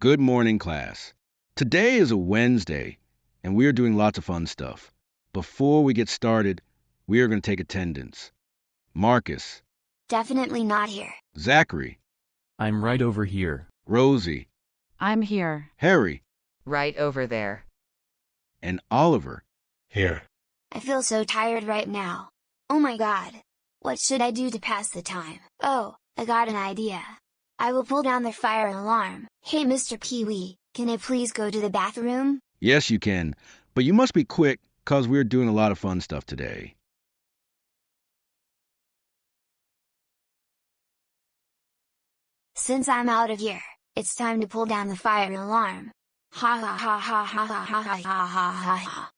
Good morning, class. Today is a Wednesday, and we are doing lots of fun stuff. Before we get started, we are going to take attendance. Marcus, Definitely not here. Zachary, I'm right over here. Rosie, I'm here. Harry, Right over there. and Oliver. Here. I feel so tired right now. Oh my god. What should I do to pass the time? Oh, I got an idea. I will pull down the fire alarm. Hey Mr. Pee-wee, can I please go to the bathroom? Yes, you can, but you must be quick, 'cause we're doing a lot of fun stuff today. Since I'm out of here, it's time to pull down the fire alarm. Ha ha ha ha ha ha ha ha ha ha ha.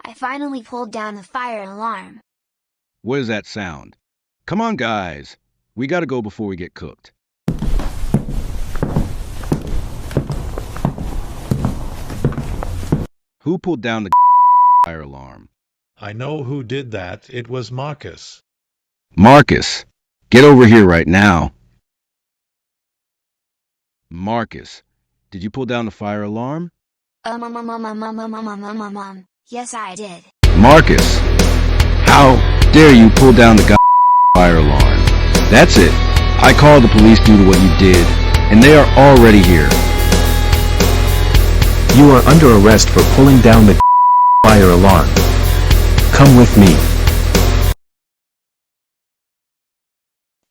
I finally pulled down the fire alarm. What does that sound? Come on, guys. We gotta go before we get cooked. Who pulled down the fire alarm? I know who did that. It was Marcus. Marcus, get over here right now. Marcus, did you pull down the fire alarm? Yes I did. Marcus, how dare you pull down the fire alarm? That's it. I called the police due to what you did, and they are already here. You are under arrest for pulling down the fire alarm. Come with me.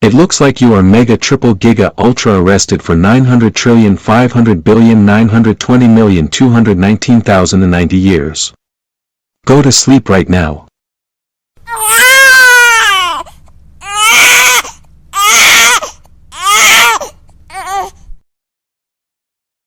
It looks like you are mega triple giga ultra arrested for 900,500,920,219,090 years. Go to sleep right now.